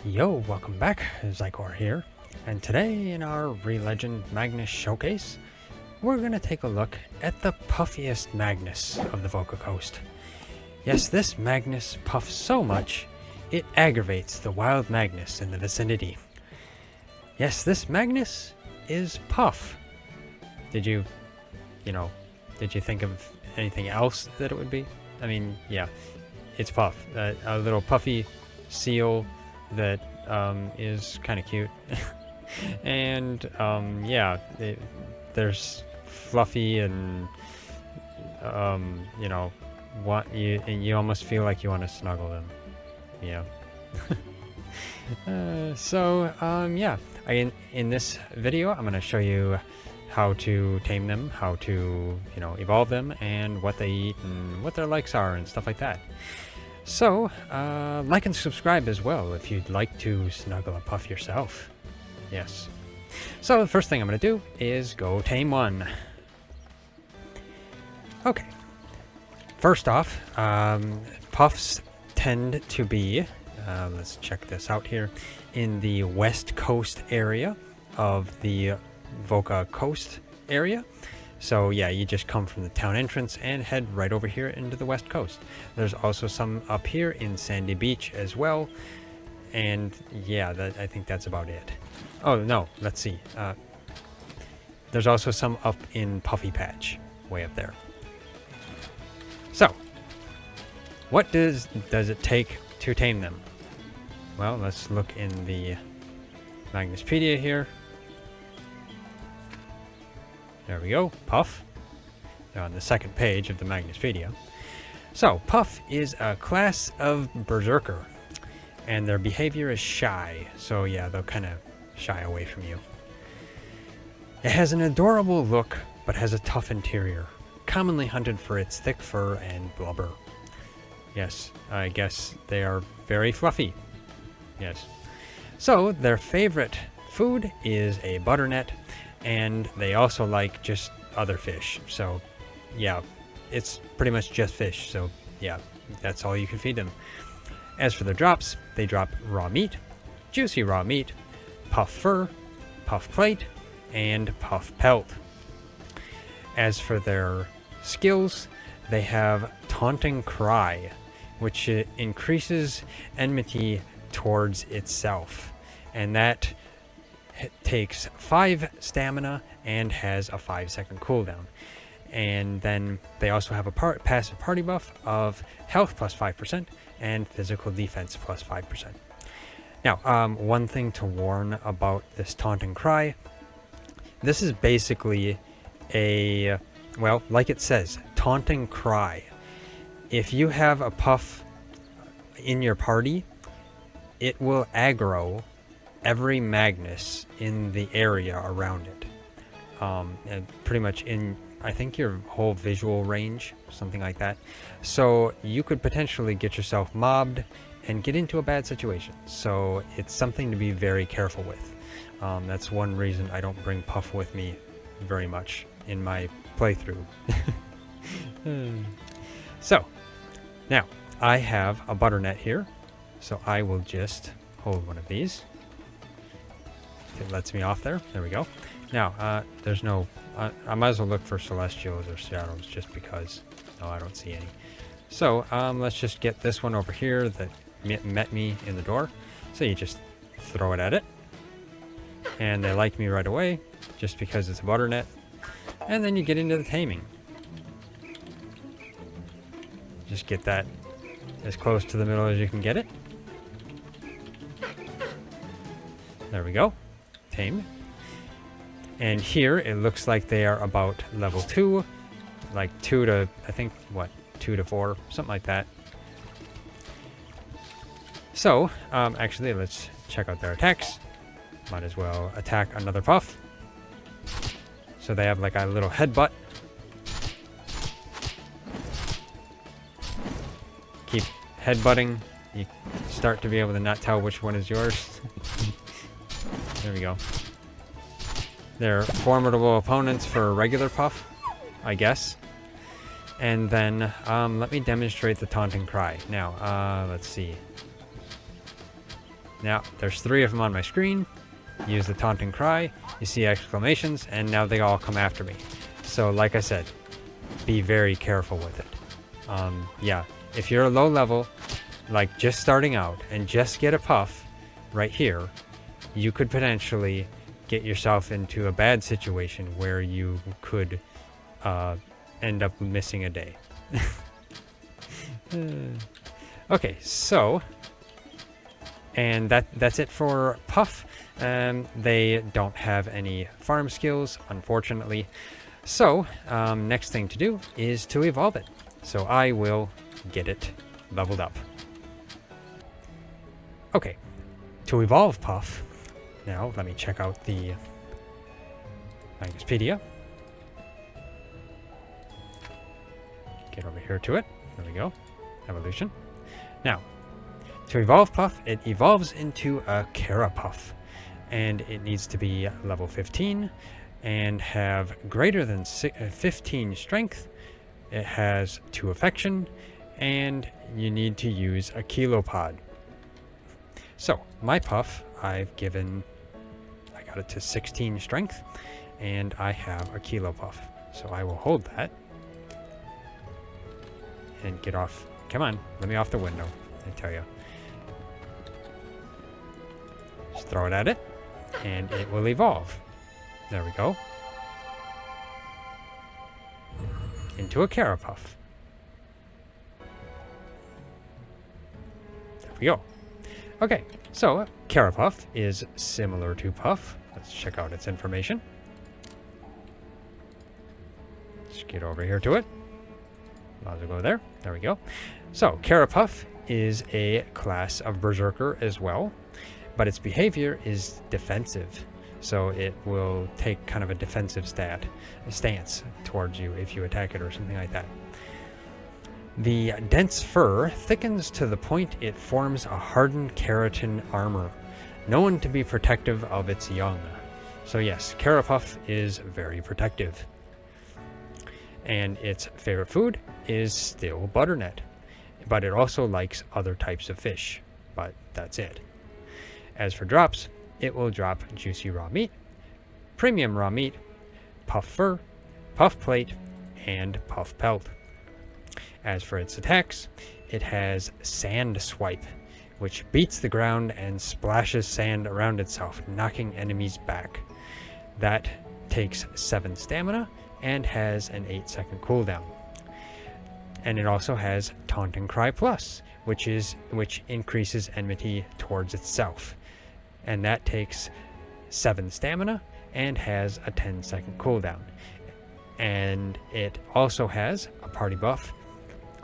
Yo, welcome back, Xycor here, and today in our Re-Legend Magnus showcase, we're going to take a look at the puffiest Magnus of the Voca Coast. Yes, this Magnus puffs so much, it aggravates the wild Magnus in the vicinity. Yes, this Magnus is Puff. Did you think of anything else that it would be? I mean, yeah, it's Puff, a little puffy seal that is kind of cute. And yeah, there's Fluffy and you almost feel like you want to snuggle them. Yeah. Yeah, in this video I'm going to show you how to tame them, how to evolve them, and what they eat and what their likes are and stuff like that. So, like and subscribe as well if you'd like to snuggle a puff yourself. Yes. So, the first thing I'm going to do is go tame one. Okay. First off, puffs tend to be, let's check this out here, in the west coast area of the Voca Coast area. So yeah, you just come from the town entrance and head right over here into the west coast. There's also some up here in Sandy Beach as well. And yeah, I think that's about it. Oh no, let's see. There's also some up in Puffy Patch, way up there. So, what does it take to tame them? Well, let's look in the Magnuspedia here. There we go, Puff. They're on the second page of the Magnuspedia. So, Puff is a class of berserker, and their behavior is shy. So yeah, they'll kind of shy away from you. It has an adorable look, but has a tough interior, commonly hunted for its thick fur and blubber. Yes, I guess they are very fluffy. Yes. So, their favorite food is a butternut, and they also like just other fish. So yeah, it's pretty much just fish. So yeah, that's all you can feed them. As for their drops, they drop raw meat, juicy raw meat, puff fur, puff plate, and puff pelt. As for their skills, they have taunting cry, which increases enmity towards itself, and that takes 5 stamina and has a 5-second cooldown. And then they also have a passive party buff of health plus 5% and physical defense plus 5%. Now, one thing to warn about this taunting cry, this is basically a, well, like it says, taunting cry. If you have a puff in your party, it will aggro every Magnus in the area around it, and pretty much in, I think, your whole visual range, something like that. So you could potentially get yourself mobbed and get into a bad situation. So it's something to be very careful with. That's one reason I don't bring Puff with me very much in my playthrough. So now I have a butternut here, so I will just hold one of these. It lets me off there. There we go. Now, there's no... I might as well look for celestials or shadows just because... No, I don't see any. So, let's just get this one over here that met me in the door. So you just throw it at it. And they like me right away, just because it's a butternut. And then you get into the taming. Just get that as close to the middle as you can get it. There we go. Tame. And here it looks like they are about level 2, like 2 to, I think, what, 2 to 4, something like that. So, actually, let's check out their attacks. Might as well attack another puff. So they have like a little headbutt. Keep headbutting. You start to be able to not tell which one is yours. There we go. They're formidable opponents for a regular puff, I guess. And then, let me demonstrate the taunting cry. Now, let's see. Now, there's 3 of them on my screen. Use the taunting cry, you see exclamations, and now they all come after me. So, like I said, be very careful with it. Yeah, if you're a low level, like just starting out, and just get a puff right here, you could potentially get yourself into a bad situation where you could end up missing a day. Okay, so, and that's it for Puff. They don't have any farm skills, unfortunately. So, next thing to do is to evolve it. So I will get it leveled up. Okay, to evolve Puff, now let me check out the Magnuspedia. Get over here to it. There we go. Evolution. Now, to evolve Puff, it evolves into a Kerapuff. And it needs to be level 15 and have greater than 15 strength. It has 2 affection, and you need to use a kilopod. So, my Puff, I got it to 16 strength, and I have a Kilopuff. So I will hold that. And get off. Come on, let me off the window, I tell you. Just throw it at it, and it will evolve. There we go. Into a Kerapuff. There we go. Okay, so Kerapuff is similar to Puff. Let's check out its information. Let's get over here to it. Might as well go there. There we go. So, Kerapuff is a class of Berserker as well, but its behavior is defensive. So it will take kind of a defensive stance towards you if you attack it or something like that. The dense fur thickens to the point it forms a hardened keratin armor, known to be protective of its young. So yes, Kerapuff is very protective. And its favorite food is still butternut. But it also likes other types of fish. But that's it. As for drops, it will drop juicy raw meat, premium raw meat, puff fur, puff plate, and puff pelt. As for its attacks, it has sand swipe, which beats the ground and splashes sand around itself, knocking enemies back. That takes 7 stamina and has an 8-second cooldown. And it also has Taunting Cry Plus, which increases enmity towards itself. And that takes 7 stamina and has a 10-second cooldown. And it also has a party buff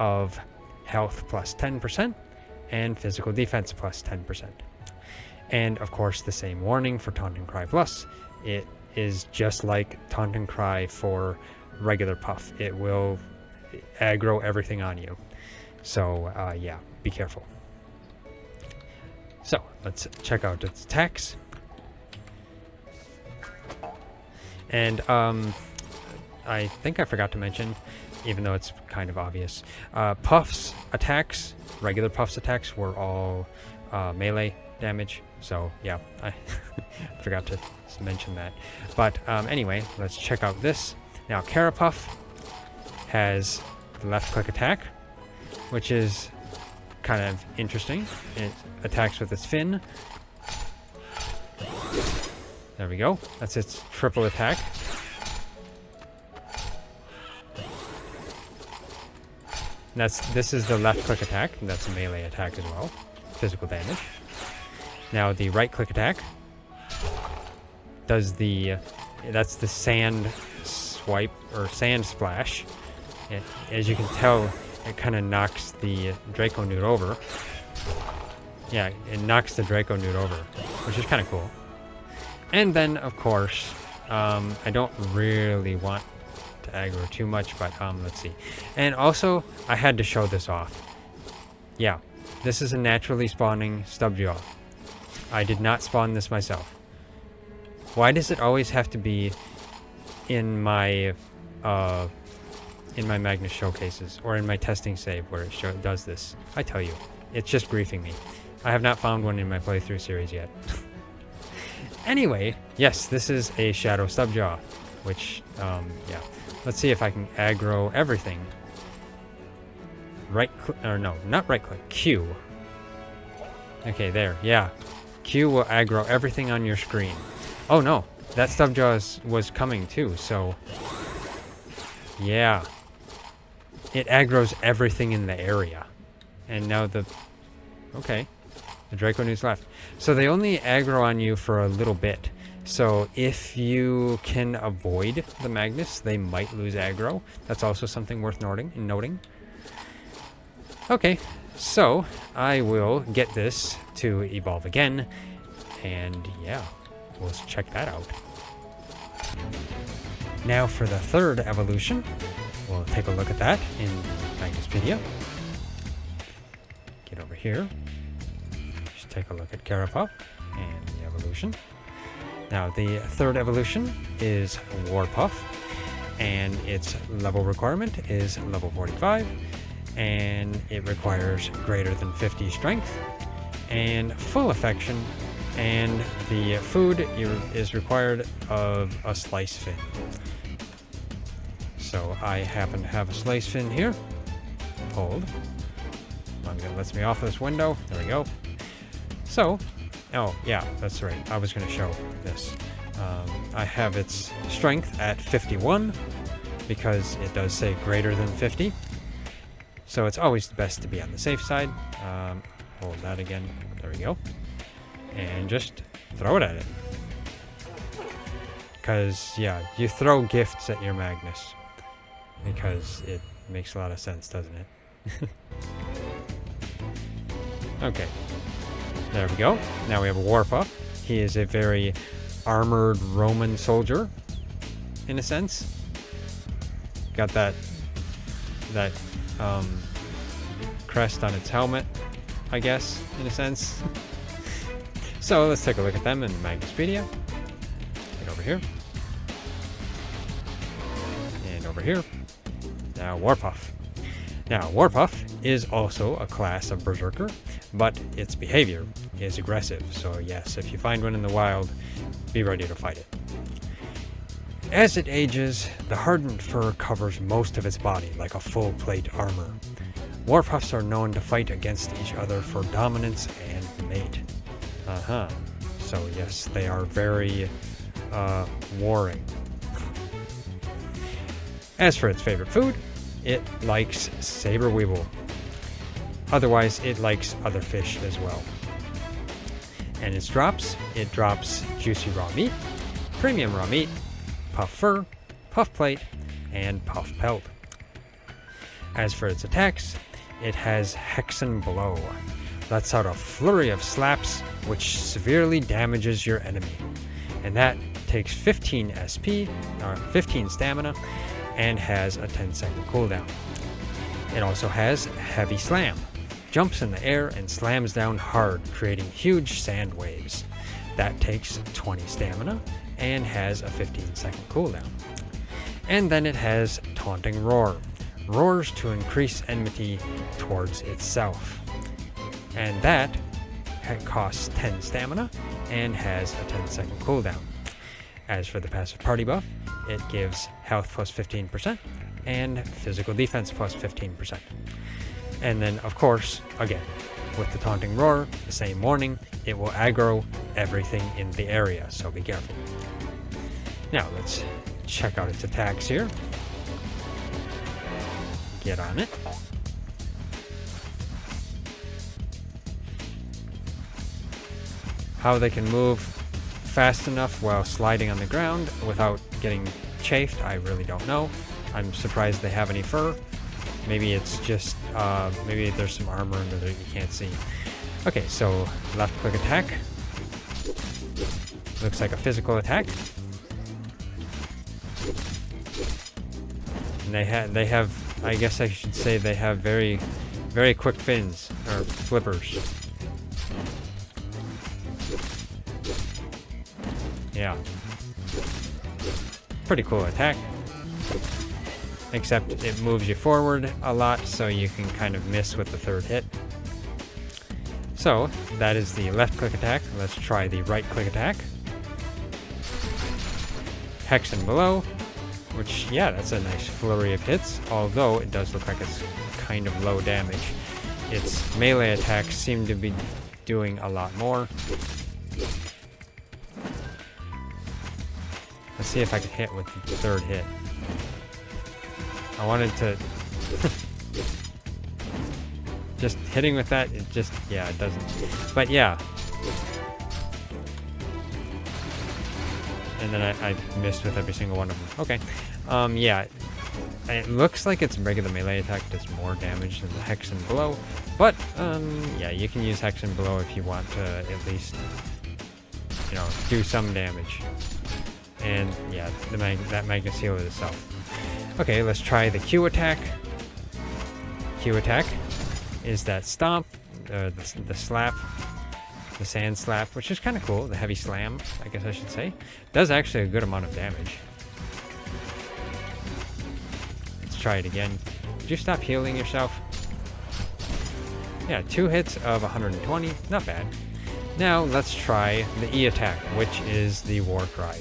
of health plus 10% and physical defense plus 10%. And of course the same warning for Taunting Cry Plus. It is just like Taunting Cry for regular Puff. It will aggro everything on you. So yeah, be careful. So let's check out its attacks. And I think I forgot to mention, even though it's kind of obvious, Puff's attacks, regular Puff's attacks, were all melee damage. So yeah, I forgot to mention that. But anyway, let's check out this. Now Kerapuff has the left click attack, which is kind of interesting. It attacks with its fin. There we go. That's its triple attack. This is the left click attack. That's a melee attack as well. Physical damage. Now the right click attack does that's the sand swipe or sand splash. As you can tell, it kind of knocks the Draco Newt over. Yeah, it knocks the Draco Newt over, which is kind of cool. And then, of course, I don't really want to aggro too much, but let's see. And also, I had to show this off. Yeah, this is a naturally spawning Stubjaw. I did not spawn this myself. Why does it always have to be in my Magnus showcases or in my testing save where it does this? I tell you, it's just griefing me. I have not found one in my playthrough series yet. Anyway, yes, this is a Shadow Stubjaw, which, yeah. Let's see if I can aggro everything. Not right click, Q. Okay, there, yeah. Q will aggro everything on your screen. Oh no, that Stubjaw was coming too, so... Yeah. It aggroes everything in the area. And now the... Okay. The Draco News left. So they only aggro on you for a little bit. So if you can avoid the Magnus, they might lose aggro. That's also something worth noting. Okay, so I will get this to evolve again. And yeah, we'll check that out. Now for the third evolution. We'll take a look at that in Magnuspedia. Get over here. Just take a look at Kerapuff and the evolution. Now the third evolution is Warpuff, and its level requirement is level 45, and it requires greater than 50 strength and full affection, and the food is required of a slice fin. So I happen to have a slice fin here. Hold. That lets me off this window. There we go. So, oh yeah, that's right. I was going to show this. I have its strength at 51 because it does say greater than 50. So it's always best to be on the safe side. Hold that again. There we go. And just throw it at it. Because, yeah, you throw gifts at your Magnus. Because it makes a lot of sense, doesn't it? Okay. There we go. Now we have a Warpuff. He is a very armored Roman soldier, in a sense. Got that crest on its helmet, I guess, in a sense. So let's take a look at them in Magnuspedia. Get over here. And over here. Now Warpuff. Now Warpuff is also a class of Berserker, but its behavior is aggressive. So yes, if you find one in the wild, be ready to fight it. As it ages, the hardened fur covers most of its body like a full plate armor. Warpuffs are known to fight against each other for dominance and mate. So yes, they are very warring. As for its favorite food, it likes saber weevil. Otherwise, it likes other fish as well. And its drops, it drops juicy raw meat, premium raw meat, puff fur, puff plate, and puff pelt. As for its attacks, it has Hexen Blow. Lets out a flurry of slaps which severely damages your enemy. And that takes 15 SP, or 15 stamina, and has a 10-second cooldown. It also has Heavy Slam. Jumps in the air and slams down hard, creating huge sand waves. That takes 20 stamina and has a 15-second cooldown. And then it has Taunting Roar. Roars to increase enmity towards itself. And that costs 10 stamina and has a 10-second cooldown. As for the passive party buff, it gives health plus 15% and physical defense plus 15%. And then, of course, again, with the Taunting Roar, the same warning, it will aggro everything in the area, so be careful. Now, let's check out its attacks here. Get on it. How they can move fast enough while sliding on the ground without getting chafed, I really don't know. I'm surprised they have any fur. Maybe it's just, maybe there's some armor under there you can't see. Okay, so left click attack. Looks like a physical attack. And they have, I guess I should say they have very, very quick fins, or flippers. Yeah. Pretty cool attack. Except it moves you forward a lot, so you can kind of miss with the third hit. So, that is the left click attack. Let's try the right click attack. Hex and below, which, yeah, that's a nice flurry of hits, although it does look like it's kind of low damage. Its melee attacks seem to be doing a lot more. Let's see if I can hit with the third hit. I wanted to... just hitting with that, it just, yeah, it doesn't. But yeah. And then I missed with every single one of them. Okay. Yeah. It looks like its regular melee attack does more damage than the Hex and Blow. But, yeah, you can use Hex and Blow if you want to at least, you know, do some damage. And, yeah, that Magnus heals itself. Okay, let's try the Q attack. Q attack is that stomp, the slap, the sand slap, which is kind of cool. The heavy slam, I guess I should say. Does actually a good amount of damage. Let's try it again. Did you stop healing yourself? Yeah, 2 hits of 120. Not bad. Now let's try the E attack, which is the war cry.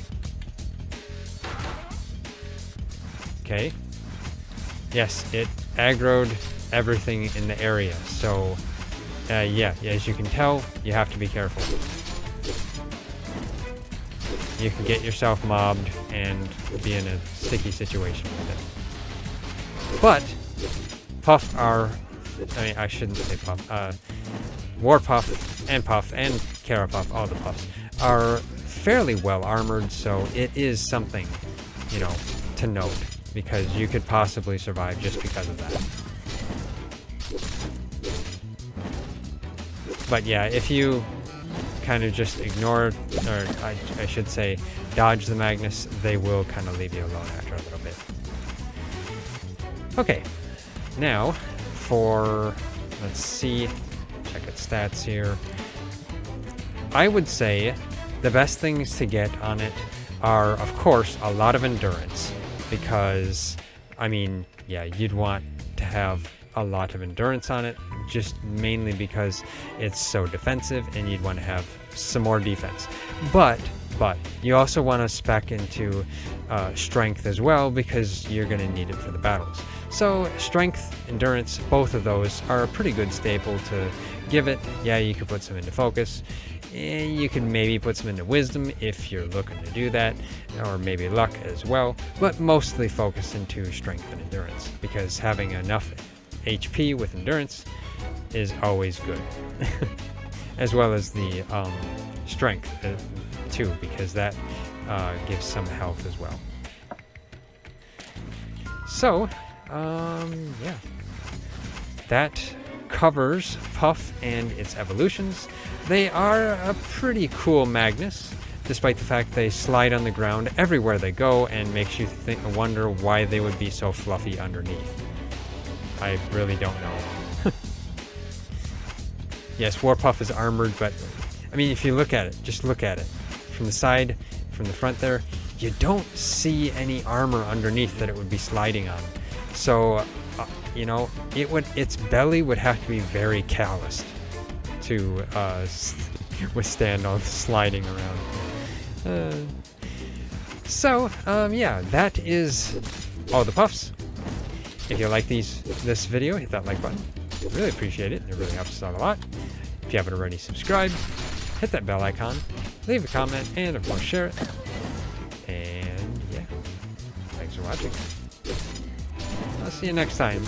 Okay. Yes, it aggroed everything in the area, so yeah, as you can tell, you have to be careful. You can get yourself mobbed and be in a sticky situation with it. But Puff are, I mean, I shouldn't say Puff, Warpuff and Kerapuff, all the Puffs, are fairly well armored, so it is something, you know, to note, because you could possibly survive just because of that. But yeah, if you kind of just ignore, or I should say, dodge the Magnus, they will kind of leave you alone after a little bit. Okay, now for, let's see, check its stats here. I would say the best things to get on it are, of course, a lot of endurance, because, I mean, yeah, you'd want to have a lot of endurance on it, just mainly because it's so defensive and you'd want to have some more defense. But you also want to spec into strength as well, because you're going to need it for the battles. So strength, endurance, both of those are a pretty good staple to give it. Yeah, you could put some into focus. You can maybe put some into wisdom if you're looking to do that, or maybe luck as well, but mostly focus into strength and endurance, because having enough HP with endurance is always good. As well as the strength too, because that gives some health as well. So yeah, that covers Puff and its evolutions. They are a pretty cool Magnus, despite the fact they slide on the ground everywhere they go, and makes you wonder why they would be so fluffy underneath. I really don't know. Yes, Warpuff is armored, but I mean, if you look at it, just look at it from the side, from the front there, you don't see any armor underneath that it would be sliding on. So, you know, its belly would have to be very calloused to withstand all the sliding around. So, yeah, that is all the Puffs. If you like this video, hit that like button. Really appreciate it. It really helps us out a lot. If you haven't already subscribed, hit that bell icon, leave a comment, and of course share it. And yeah, thanks for watching. I'll see you next time.